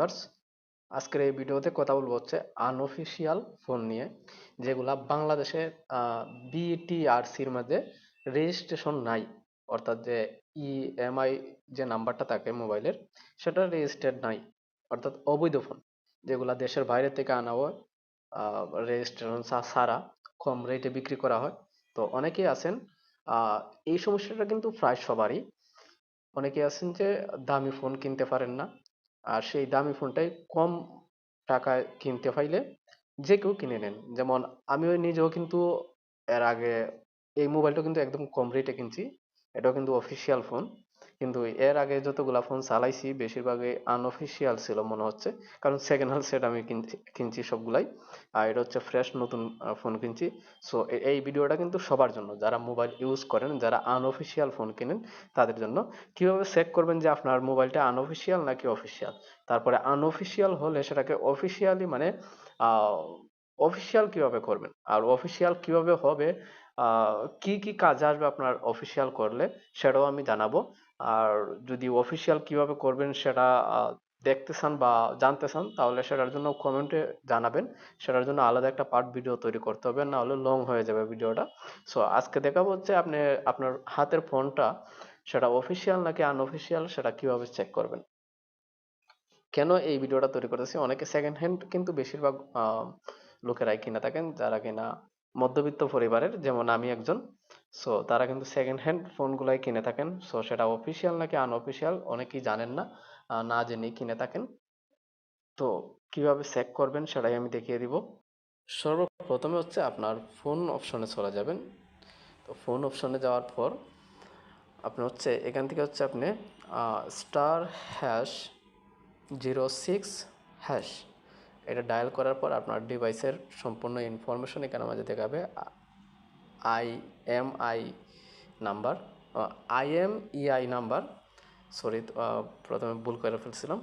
Viewers, আজকের এই ভিডিওতে কথা বলবো হচ্ছে আনঅফিসিয়াল ফোন নিয়ে, যেগুলা বাংলাদেশে বিটিআরসির মাঝে রেজিস্ট্রেশন নাই। অর্থাৎ যে ইএমআই যে নাম্বারটা থাকে মোবাইলের, সেটা রেজিস্টার্ড নাই, অর্থাৎ অবৈধ ফোন, যেগুলা দেশের বাইরে থেকে আনা হয় রেজিস্ট্রেশন ছাড়া কম রেটে বিক্রি করা হয়। তো অনেকেই আছেন, আহ, এই সমস্যাটা কিন্তু প্রায় সবারই। অনেকে আছেন যে দামি ফোন কিনতে পারেন না, আর সেই দামি ফোনটাই কম টাকায় কিনতে পাইলে যে কেউ কিনে নেন। যেমন আমিও নিজেও কিন্তু এর আগে এই মোবাইলটা কিন্তু একদম কম রেটে কিনছি। এটাও কিন্তু অফিসিয়াল ফোন, কিন্তু এর আগে যতগুলা ফোন চালাইছি বেশিরভাগই আনঅফিসিয়াল ছিল মনে হচ্ছে, কারণ সেকেন্ড হ্যান্ড সেট আমি কিনছি সবগুলাই। আর এটা হচ্ছে ফ্রেশ নতুন ফোন কিনছি। সো এই ভিডিওটা কিন্তু সবার জন্য, যারা মোবাইল ইউজ করেন, যারা আনঅফিসিয়াল ফোন কিনেন তাদের জন্য। কিভাবে চেক করবেন যে আপনার মোবাইলটা আনঅফিসিয়াল নাকি অফিসিয়াল, তারপরে আনঅফিসিয়াল হলে সেটাকে অফিসিয়ালি মানে অফিসিয়াল কিভাবে করবেন, আর অফিসিয়াল কিভাবে হবে, কি কি কাজ আসবে আপনার অফিসিয়াল করলে, সেটাও আমি জানাবো। আর যদি অফিসিয়াল কিভাবে করবেন সেটা দেখতে চান বা জানতে চান, তাহলে সেটার জন্য কমেন্টে জানাবেন। সেটার জন্য আলাদা একটা পার্ট ভিডিও তৈরি করতে হবে, না হলে লং হয়ে যাবে ভিডিওটা। সো আজকে দেখাবো হচ্ছে আপনি আপনার হাতের ফোনটা সেটা অফিসিয়াল নাকি আনঅফিসিয়াল সেটা কিভাবে চেক করবেন। কেন এই ভিডিওটা তৈরি করতেছি, অনেকে সেকেন্ড হ্যান্ড কিন্তু বেশিরভাগ লোকেরাই কিনে থাকেন, যারা কিনা মধ্যবিত্ত পরিবারের, যেমন আমি একজন। সো তারা কিন্তু সেকেন্ড হ্যান্ড ফোনগুলাই কিনে থাকেন। সো সেটা অফিসিয়াল নাকি আনঅফিসিয়াল অনেকেই জানেন না, না জেনেই কিনে থাকেন। তো কিভাবে চেক করবেন সেটাই আমি দেখিয়ে দিব। সর্বপ্রথমে হচ্ছে আপনার ফোন অপশনে চলে যাবেন। তো ফোন অপশনে যাওয়ার পর আপনি হচ্ছে এখান থেকে হচ্ছে আপনি *#06# এটা ডায়াল করার পর আপনার ডিভাইসের সম্পূর্ণ ইনফরমেশন এখানে মাঝে দেখাবে। IMEI number, IMEI number, sorry, প্রথমে ভুল করে ফেলছিলাম।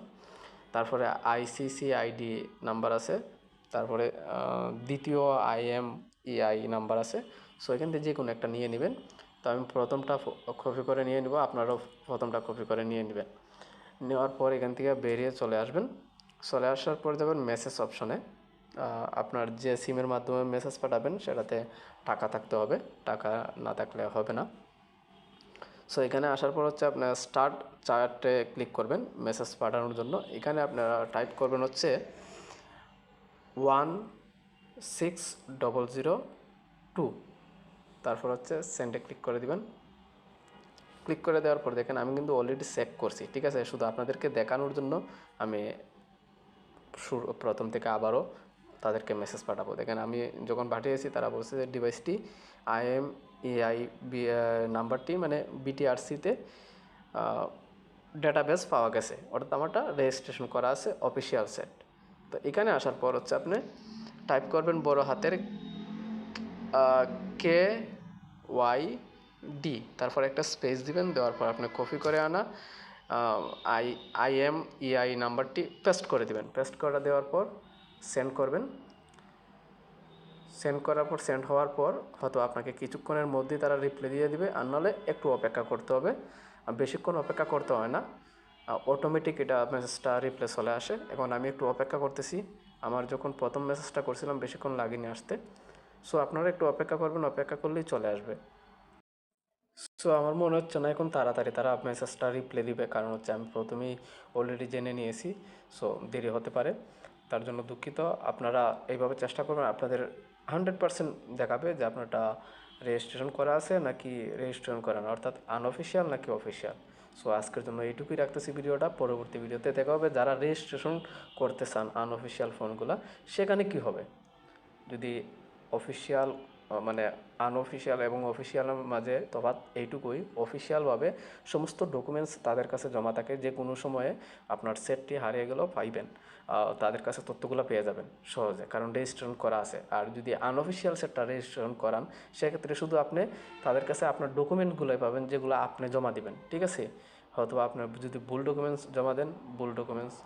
তারপরে আইসিসি আইডি নাম্বার আছে, তারপরে দ্বিতীয় আইএমইআই নাম্বার আছে। সো এখান থেকে যে কোনো একটা নিয়ে নেবেন। তো আমি প্রথমটা কপি করে নিয়ে নিব, আপনারাও প্রথমটা কপি করে নিয়ে নেবেন। নেওয়ার পর এখান থেকে বেরিয়ে চলে আসবেন। চলে আসার পর যাবেন মেসেজ অপশনে। আপনার যে সিমের মাধ্যমে মেসেজ পাঠাবেন সেটাতে টাকা থাকতে হবে, টাকা না থাকলে হবে না। সো এখানে আসার পর হচ্ছে আপনার স্টার্ট চ্যাটে ক্লিক করবেন মেসেজ পাঠানোর জন্য। এখানে আপনারা টাইপ করবেন হচ্ছে 16002, তারপর হচ্ছে সেন্ডে ক্লিক করে দিবেন। ক্লিক করে দেওয়ার পর দেখেন আমি কিন্তু অলরেডি চেক করছি, ঠিক আছে। শুধু আপনাদেরকে দেখানোর জন্য আমি প্রথম থেকে আবারও তাদেরকে মেসেজ পাঠাবো। দেখেন আমি যখন পাঠিয়েছি তারা বলছে যে ডিভাইসটি আইএমইআই নাম্বারটি মানে বিটিআরসিতে ডেটাবেস পাওয়া গেছে, অর্থাৎ আমারটা রেজিস্ট্রেশন করা আছে অফিসিয়াল সেট। তো এখানে আসার পর হচ্ছে আপনি টাইপ করবেন বড় হাতের KYD, তারপর একটা স্পেস দিবেন, দেওয়ার পর আপনি কপি করে আনা আইএমইআই নাম্বারটি পেস্ট করে দিবেন। পেস্ট করে দেওয়ার পর সেন্ড করবেন। সেন্ড করার পর সেন্ড হওয়ার পর হয়তো আপনাকে কিছুক্ষণের মধ্যেই তারা রিপ্লাই দিয়ে দিবে, আর নাহলে একটু অপেক্ষা করতে হবে। বেশিক্ষণ অপেক্ষা করতে হয় না, অটোমেটিক এটা মেসেজটা রিপ্লাই চলে আসে। এখন আমি একটু অপেক্ষা করতেছি, আমার যখন প্রথম মেসেজটা করছিলাম বেশিক্ষণ লাগেনি আসতে। সো আপনারা একটু অপেক্ষা করবেন, অপেক্ষা করলেই চলে আসবে। সো আমার মনে হচ্ছে না এখন তাড়াতাড়ি তারা মেসেজটা রিপ্লাই দিবে, কারণ হচ্ছে আমি প্রথমেই অলরেডি জেনে নিয়েছি। সো দেরি হতে পারে, তার জন্য দুঃখিত। আপনারা এইভাবে চেষ্টা করবেন, আপনাদের 100% দেখাবে যে আপনারটা রেজিস্ট্রেশন করা আছে নাকি রেজিস্ট্রেশন করা না, অর্থাৎ আনঅফিসিয়াল নাকি অফিসিয়াল। সো আজকের জন্য এইটুকুই রাখতেছি ভিডিওটা। পরবর্তী ভিডিওতে দেখা হবে। যারা রেজিস্ট্রেশন করতে চান আনঅফিসিয়াল ফোনগুলো, সেখানে কি হবে, যদি অফিসিয়াল মানে আনঅফিসিয়াল এবং অফিসিয়ালের মাঝে তফাৎ এইটুকুই, অফিসিয়ালভাবে সমস্ত ডকুমেন্টস তাদের কাছে জমা থাকে, যে কোনো সময়ে আপনার সেটটি হারিয়ে গেলেও পাইবেন, তাদের কাছে তথ্যগুলো পেয়ে যাবেন সহজে, কারণ রেজিস্ট্রেশন করা আছে। আর যদি আনঅফিসিয়াল সেটটা রেজিস্ট্রেশন করান, সেক্ষেত্রে শুধু আপনি তাদের কাছে আপনার ডকুমেন্টগুলোই পাবেন, যেগুলো আপনি জমা দিবেন, ঠিক আছে। হয়তো আপনার যদি ভুল ডকুমেন্টস জমা দেন, ভুল ডকুমেন্টস,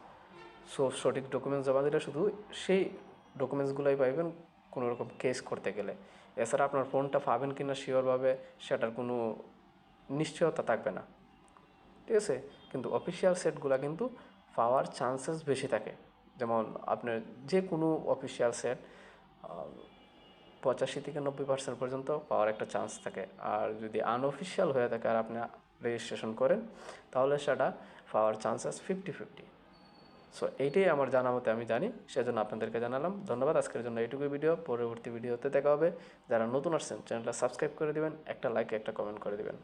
সঠিক ডকুমেন্টস জমা দিলে শুধু সেই ডকুমেন্টসগুলোই পাইবেন কোনো রকম কেস করতে গেলে। এছাড়া আপনার ফোনটা পাবেন কি না শিওরভাবে সেটার কোনো নিশ্চয়তা থাকবে না, ঠিক আছে। কিন্তু অফিসিয়াল সেটগুলো কিন্তু পাওয়ার চান্সেস বেশি থাকে। যেমন আপনার যে কোনো অফিসিয়াল সেট 85 থেকে 90% পর্যন্ত পাওয়ার একটা চান্স থাকে। আর যদি আনঅফিসিয়াল হয়ে থাকে আর আপনি রেজিস্ট্রেশন করেন, তাহলে সেটা পাওয়ার চান্সেস 50-50। সো এইটাই আমার জানা মতে আমি জানি, সেজন্য আপনাদেরকে জানালাম। ধন্যবাদ। আজকের জন্য এইটুকুই ভিডিও। পরবর্তী ভিডিওতে দেখা হবে। যারা নতুন আসছেন চ্যানেলটা সাবস্ক্রাইব করে দিবেন, একটা লাইক একটা কমেন্ট করে দিবেন।